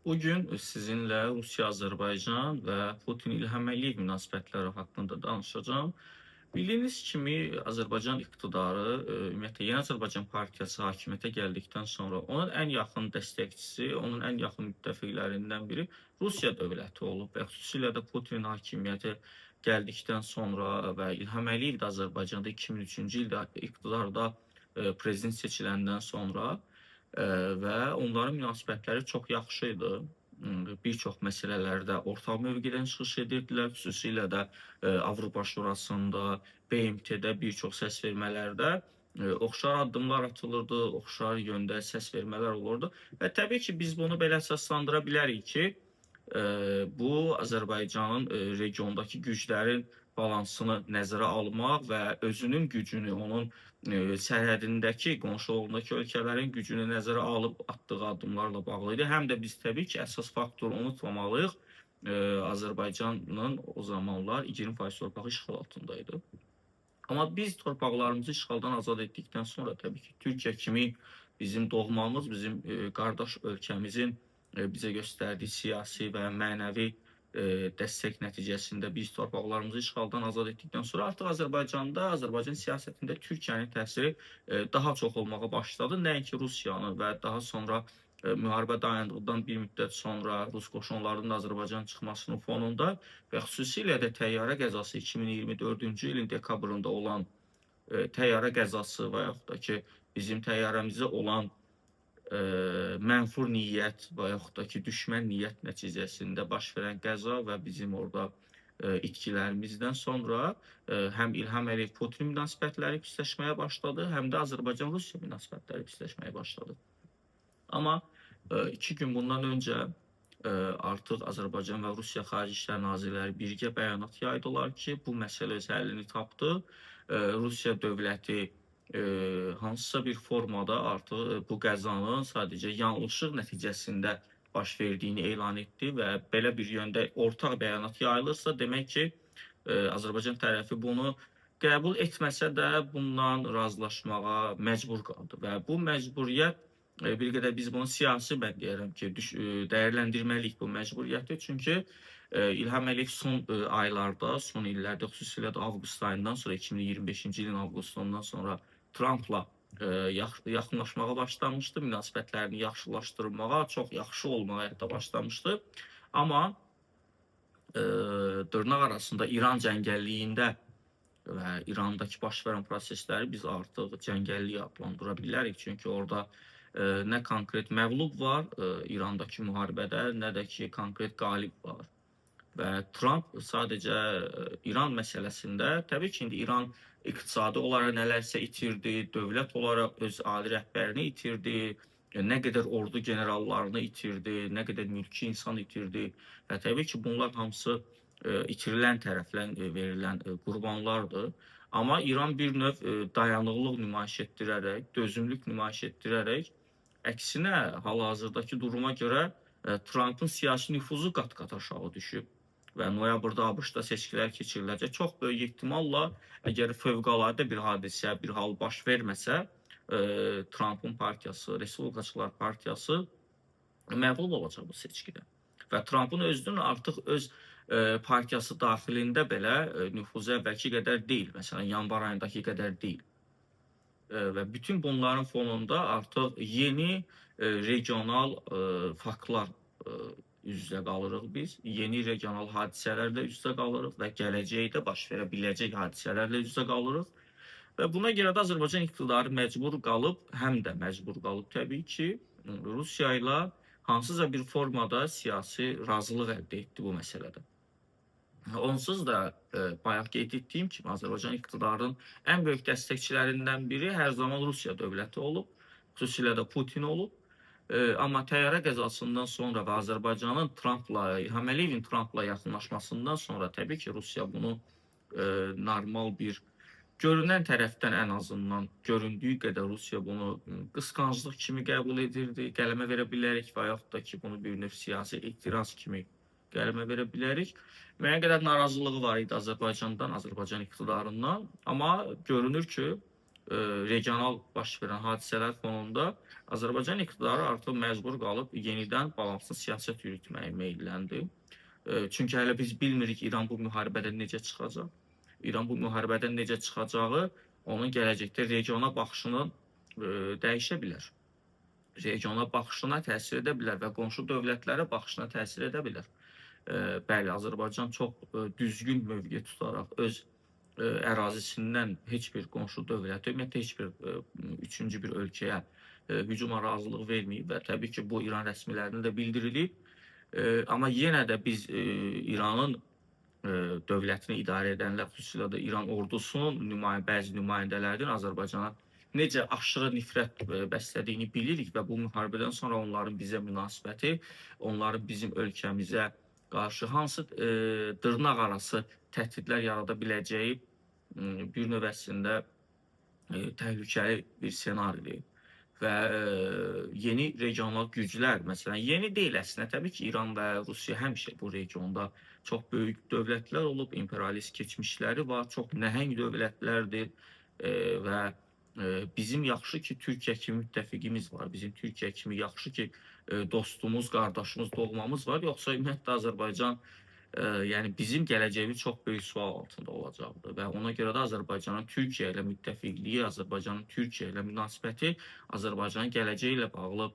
Bugün sizinlə Rusiya-Azərbaycan və Putin-İlham Əliyev münasibətləri haqqında danışacağım. Bildiyiniz kimi Azərbaycan iqtidarı, ümumiyyətlə Yeni Azərbaycan Partiyası hakimiyyətə gəldikdən sonra onun ən yaxın dəstəkçisi, onun ən yaxın müttəfiqlərindən biri Rusiya dövləti olub və xüsusilə də Putin hakimiyyətə gəldikdən sonra və İlham Əliyev də Azərbaycanda 2003-cü ildə iqtidarda prezident seçiləndən sonra və onların münasibətləri çox yaxşı idi. Bir çox məsələlərdə ortaq mövqedən çıxış edirdilər, xüsusilə də Avropa Şurasında, BMT-də bir çox səsvermələrdə oxşar addımlar atılırdı, oxşar yöndə səsvermələr olurdu və təbii ki, biz bunu belə əsaslandıra bilərik ki, bu Azərbaycanın regiondakı güclərin balansını nəzərə almaq və özünün gücünü, onun sərhədindəki, qonşuluğundakı ölkələrin gücünü nəzərə alıb atdığı addımlarla bağlı idi. Həm də biz təbii ki, əsas faktoru unutmamalıyıq. Azərbaycanın o zamanlar 20% torpağı işğal altındaydı. Amma biz torpaqlarımızı işğaldan azad etdikdən sonra təbii ki, Türkiyə kimi bizim doğmamız, bizim qardaş ölkəmizin bizə göstərdiyi siyasi və mənəvi dəstək nəticəsində biz torpaqlarımızı işğaldan azad etdikdən sonra artıq Azərbaycanda, Azərbaycan siyasətində Türkiyənin təsiri daha çox olmağa başladı. Nəinki Rusiyanın və daha sonra müharibə dayandıqdan bir müddət sonra Rus qoşunlarının Azərbaycan çıxmasının fonunda və xüsusilə də təyyarə qəzası 2024-cü ilin dekabrında olan təyyarə qəzası və yaxud da ki, bizim təyyarəmizə olan mənfur niyyət və yaxud da ki, düşmən niyyət nəticəsində baş verən qəza və bizim orada itkilərimizdən sonra həm İlham Əliyev Putin münasibətləri pisləşməyə başladı, həm də Azərbaycan-Rusiya münasibətləri pisləşməyə başladı. Amma 2 gün bundan öncə artıq Azərbaycan və Rusiya Xarici İşlər Nazirləri birgə bəyanat yaydılar ki, bu məsələ öz həllini tapdı. Rusiya dövləti hansısa bir formada artıq bu qəzanın sadəcə yanlışlıq nəticəsində baş verdiyini elan etdi və belə bir yöndə ortaq bəyanat yayılırsa, demək ki, Azərbaycan tərəfi bunu qəbul etməsə də bundan razılaşmağa məcbur qaldı və bu məcburiyyət bir qədər biz bunu siyasi, mən deyərəm ki, dəyərləndirməliyik bu məcburiyyəti. Çünki İlham Əliyev son aylarda, son illərdə, xüsusilə də avqust ayından sonra, 2025-ci ilin avqustundan sonra Trumpla yaxınlaşmağa başlamışdı, münasibətlərini yaxşılaşdırmağa, çox yaxşı olmağa hətta başlamışdı. Amma dırnaq arasında İran cəngəlliyində və İrandakı baş verən prosesləri biz artıq cəngəllik adlandıra bilərik. Çünki orada nə konkret məğlub var İrandakı müharibədə, nə də ki, konkret qalib var. Və Trump sadəcə İran məsələsində, təbii ki, indi İran iqtisadi olaraq nələrsə itirdi, dövlət olaraq öz ali rəhbərini itirdi, nə qədər ordu generallarını itirdi, nə qədər mülki insan itirdi və təbii ki, bunlar hamısı itirilən tərəfdən verilən qurbanlardır. Amma İran bir növ dayanıqlıq nümayiş etdirərək, dözümlük nümayiş etdirərək, əksinə hal-hazırdakı duruma görə Trumpın siyasi nüfuzu qat-qat aşağı düşüb və noyabrda ABŞ-da seçkilər keçiriləcək. Çox böyük ehtimalla əgər fövqəladə bir hadisə, bir hal baş verməsə, Trumpın partiyası, Respublikaçılar partiyası məğlub olacaq bu seçkidə. Və Trumpın özünün artıq öz partiyası daxilində belə nüfuzu əvvəlki qədər deyil. Məsələn, yanvar ayındakı qədər deyil. Və bütün bunların fonunda artıq yeni regional faktlar üz-üzə qalırıq biz. Yeni regional hadisələrlə üz-üzə qalırıq və gələcəkdə baş verə biləcək hadisələrlə üz-üzə qalırıq. Və buna görə də Azərbaycan iqtidarı məcbur qalıb, həm də məcbur qalıb təbii ki, Rusiya ilə hansısa bir formada siyasi razılıq əldə etdi bu məsələdə. Onsuz da bayaq qeyd etdiyim kimi Azərbaycan iqtidarının ən böyük dəstəkçilərindən biri hər zaman Rusiya dövləti olub, xüsusilə də Putin olub. Amma təyyarə qəzasından sonra və Azərbaycanın Trumpla, İlham Əliyevin Trumpla yaxınlaşmasından sonra təbii ki, Rusiya bunu normal bir görünən tərəfdən ən azından göründüyü qədər Rusiya bunu qısqanclıq kimi qəbul edirdi, qələmə verə bilərik və yaxud da ki, bunu bir növ siyasi etiraz kimi qələmə verə bilərik. Müəyyən qədər narazılığı var idi Azərbaycandan, Azərbaycan iqtidarından, amma görünür ki, regional baş verən hadisələr fonunda Azərbaycan iqtidarı artıq məcbur qalıb yenidən balanslı siyasət yürütməyə meyilləndi. Çünki hələ biz bilmirik İran bu müharibədən necə çıxacaq. İran bu müharibədən necə çıxacağı onun gələcəkdə regiona baxışını dəyişə bilər. Regiona baxışına təsir edə bilər və qonşu dövlətlərə baxışına təsir edə bilər. Bəli, Azərbaycan çox düzgün mövqe tutaraq öz ərazisindən heç bir qonşu dövlətə, ümumiyyətlə heç bir üçüncü bir ölkəyə hücuma razılıq verməyib və təbii ki, bu İran rəsmilərinin də bildirilib. Amma yenə də biz İranın dövlətini idarə edənlər, xüsusilə də İran ordusunun bəzi nümayəndələrinin Azərbaycana necə aşırı nifrət bəslədiyini bilirik və bu müharibədən sonra onların bizə münasibəti, onların bizim ölkəmizə qarşı hansı dırnaqarası təhdidlər yarada biləcəyi bir növ əslində təhlükəli bir senaridir. Və yeni regional güclər, məsələn, yeni deyil əslində, təbii ki, İran və Rusiya həmişə bu regionda çox böyük dövlətlər olub, imperialist keçmişləri var, çox nəhəng dövlətlərdir və bizim yaxşı ki, Türkiyə kimi müttəfiqimiz var, bizim Türkiyə kimi yaxşı ki, dostumuz, qardaşımız, doğmamız var, yoxsa ümumiyyətlə Azərbaycan yəni bizim gələcəyimiz çox böyük sual altında olacaqdır və ona görə də Azərbaycanın Türkiyə ilə müttəfiqliyi, Azərbaycanın Türkiyə ilə münasibəti Azərbaycanın gələcəyi ilə bağlı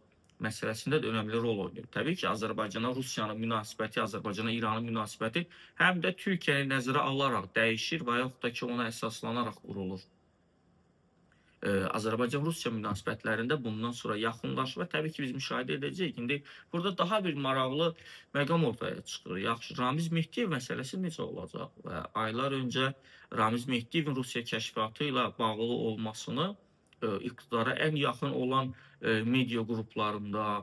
məsələsində də önəmli rol oynayır. Təbii ki, Azərbaycana Rusiyanın münasibəti, Azərbaycana İranın münasibəti həm də Türkiyəni nəzərə alaraq dəyişir və yaxud da ki, ona əsaslanaraq qurulur. Azərbaycan-Rusiya münasibətlərində bundan sonra yaxınlaşma təbii ki, biz müşahidə edəcəyik. İndi burada daha bir maraqlı məqam ortaya çıxır. Yaxşı, Ramiz Mehdiyev məsələsi necə olacaq? Və aylar öncə Ramiz Mehdiyevin Rusiya kəşfiyyatı ilə bağlı olmasını iqtidara ən yaxın olan media qruplarında,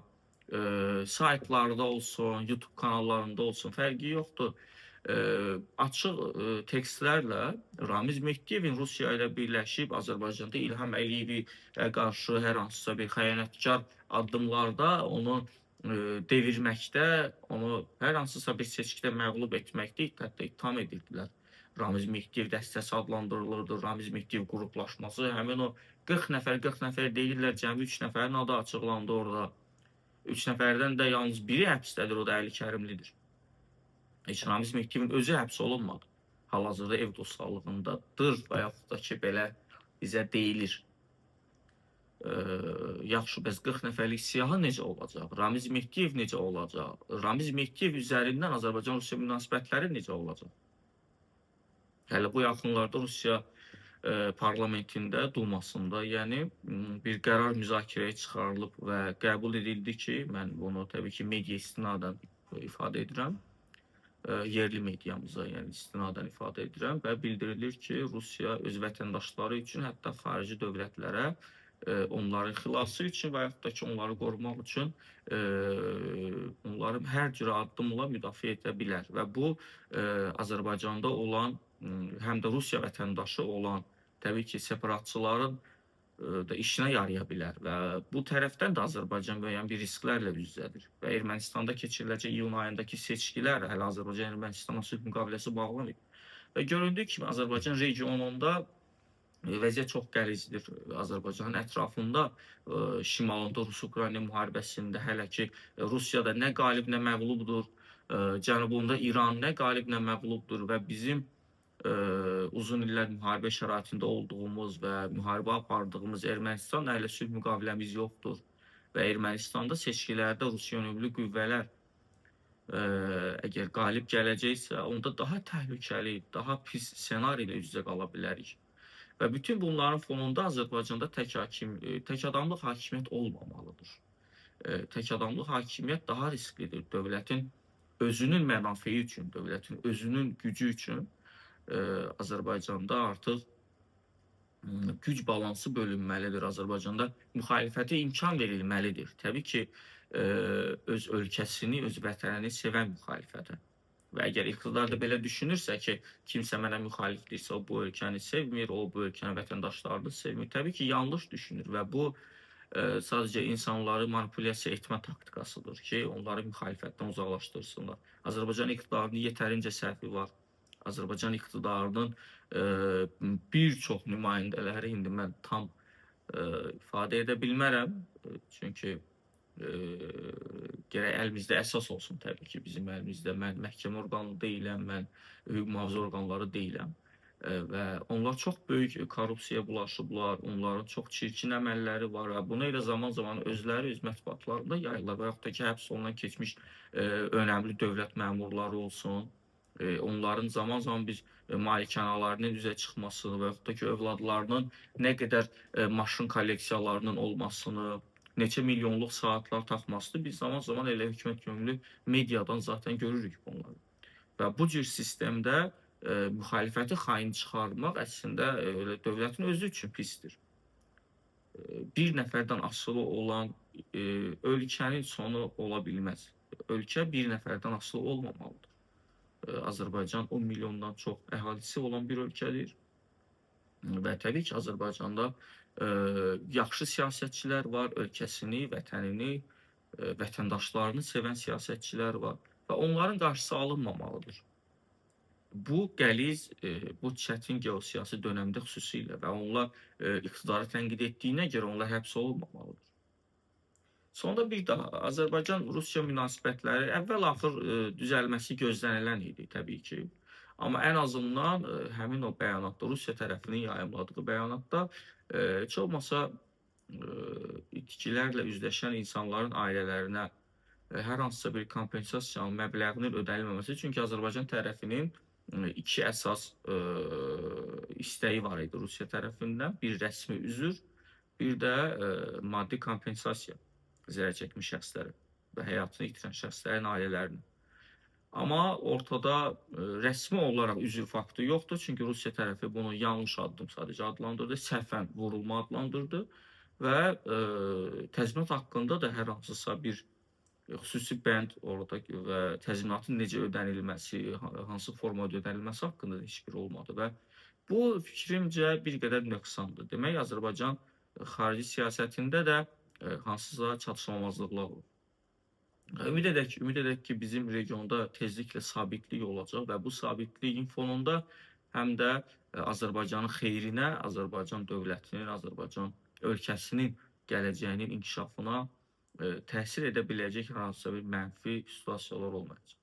saytlarda olsun, YouTube kanallarında olsun, fərqi yoxdur. Açıq tekstlərlə Ramiz Mehdiyevin Rusiya ilə birləşib Azərbaycanda İlham Əliyevi qarşı hər hansısa bir xəyanətkar addımlarda onu devirməkdə, onu hər hansısa bir seçkidə məğlub etməkdə hətta ittiham edirdilər. Ramiz Mehdiyev dəstəsi adlandırılırdı, Ramiz Mehdiyev qruplaşması, həmin o 40 nəfər deyirlər, cəmi 3 nəfərin adı açıqlandı orada. 3 nəfərdən də yalnız biri həbsdədir, o da Əli Kərimlidir. Heç Ramiz Mehdiyevin özü həbs olunmadı. Hal-hazırda ev dostlarlığındadır və yaxud da ki, belə bizə deyilir. Yaxşı, bəs 40 nəfərlik siyahı necə olacaq? Ramiz Mehdiyev necə olacaq? Ramiz Mehdiyev üzərindən Azərbaycan-Rusiya münasibətləri necə olacaq? Hələ bu yaxınlarda Rusiya parlamentində, Dumasında, yəni bir qərar müzakirəyə çıxarılıb və qəbul edildi ki, mən bunu təbii ki, media istinadən ifadə edirəm, yerli mediamıza, yəni istinadən ifadə edirəm və bildirilir ki, Rusiya öz vətəndaşları üçün, hətta xarici dövlətlərə onların xilası üçün və yaxud da ki, onları qorumaq üçün onları hər cürə addımla müdafiə edə bilər və bu Azərbaycanda olan, həm də Rusiya vətəndaşı olan təbii ki, separatçıların da işinə yaraya bilər və bu tərəfdən də Azərbaycan müəyyən bir risklərlə üz-üzədir və Ermənistanda keçiriləcək iyun ayındakı seçkilər hələ Azərbaycan-Ermənistana sülh müqaviləsi bağlanıb və göründüyü kimi Azərbaycan regionunda vəziyyət çox qəlizdir. Azərbaycanın ətrafında, şimalında Rus-Ukrayna müharibəsində hələ ki, Rusiyada nə qalib, nə məğlubdur, cənubunda İran nə qalib, nə məğlubdur və bizim uzun illər müharibə şəraitində olduğumuz və müharibə apardığımız Ermənistanla hələ sülh müqaviləmiz yoxdur və Ermənistanda seçkilərdə Rusiya yönümlü qüvvələr əgər qalib gələcəksə, onda daha təhlükəli, daha pis senari ilə üz-üzə qala bilərik. Və bütün bunların fonunda Azərbaycanda tək adamlıq hakimiyyət olmamalıdır. Tək adamlıq hakimiyyət daha risklidir. Dövlətin özünün mənafiyi üçün, dövlətin özünün gücü üçün Azərbaycanda artıq güc balansı bölünməlidir. Azərbaycanda müxalifətə imkan verilməlidir. Təbii ki, öz ölkəsini, öz vətənini sevən müxalifətə. Və əgər iqtidar da belə düşünürsə ki, kimsə mənə müxalifdirsə, o bu ölkəni sevmir, o bu ölkənin vətəndaşlarını sevmir. Təbii ki, yanlış düşünür və bu sadəcə insanları manipulyasiya etmə taktikasıdır ki, onları müxalifətdən uzaqlaşdırsınlar. Azərbaycan iqtidarının yetərincə səhvi var. Azərbaycan iqtidarının bir çox nümayəndələri indi mən tam ifadə edə bilmərəm. Çünki gərək əlimizdə əsas olsun təbii ki, bizim əlimizdə. Mən məhkəmə orqanı deyiləm, mən hüquq mühafizə orqanları deyiləm. Və onlar çox böyük korrupsiyaya bulaşıblar, onların çox çirkin əməlləri var və bunu elə zaman-zaman özləri öz mətbuatlarında yayırlar və yaxud da ki, həbs olunan keçmiş önəmli dövlət məmurları olsun. Onların zaman-zaman biz malikanələrinin üzə çıxmasını və yaxud da ki, övladlarının nə qədər maşın kolleksiyalarının olmasını, neçə milyonluq saatlar taxmasını biz zaman-zaman elə hökumət yönümlü mediadan zaten görürük bunları. Və bu cür sistemdə müxalifəti xain çıxarmaq əslində elə dövlətin özü üçün pisdir. Bir nəfərdən asılı olan ölkənin sonu ola bilməz. Ölkə bir nəfərdən asılı olmamalıdır. Azərbaycan 10 milyondan çox əhalisi olan bir ölkədir. Və təbii ki, Azərbaycanda yaxşı siyasətçilər var, ölkəsini, vətənini, vətəndaşlarını sevən siyasətçilər var və onların qarşısı alınmamalıdır. Bu qəliz, bu çətin geosiyasi dönəmdə xüsusilə və onlar iqtidarı tənqid etdiyinə görə onlar həbs olunmamalıdır. Sonda bir daha Azərbaycan-Rusiya münasibətləri əvvəl-axır düzəlməsi gözlənilən idi təbii ki. Amma ən azından həmin o bəyanatda, Rusiya tərəfinin yayımladığı bəyanatda heç olmasa itkilərlə üzləşən insanların ailələrinə hər hansısa bir kompensasiyanın məbləğinin ödənilməməsi. Çünki Azərbaycan tərəfinin iki əsas istəyi var idi Rusiya tərəfindən. Bir rəsmi üzr, bir də maddi kompensasiya zərər çəkmiş şəxslərə və həyatını itirən şəxslərin ailələrinə. Amma ortada rəsmi olaraq üzr faktı yoxdur. Çünki Rusiya tərəfi bunu yanlış addım sadəcə adlandırdı, səhvən vurulma adlandırdı və təzminat haqqında da hər hansısa bir xüsusi bənd orada və təzminatın necə ödənilməsi, hansı formada ödənilməsi haqqında da heç bir olmadı və bu fikrimcə bir qədər nöqsandır. Demək, Azərbaycan xarici siyasətində də hansısa çatışmamazlıqlar olur. Ümid edək ki, bizim regionda tezliklə sabitlik olacaq və bu sabitliyin fonunda həm də Azərbaycanın xeyrinə, Azərbaycan dövlətinin, Azərbaycan ölkəsinin gələcəyinin inkişafına təsir edə biləcək hansısa bir mənfi situasiyalar olmayacaq.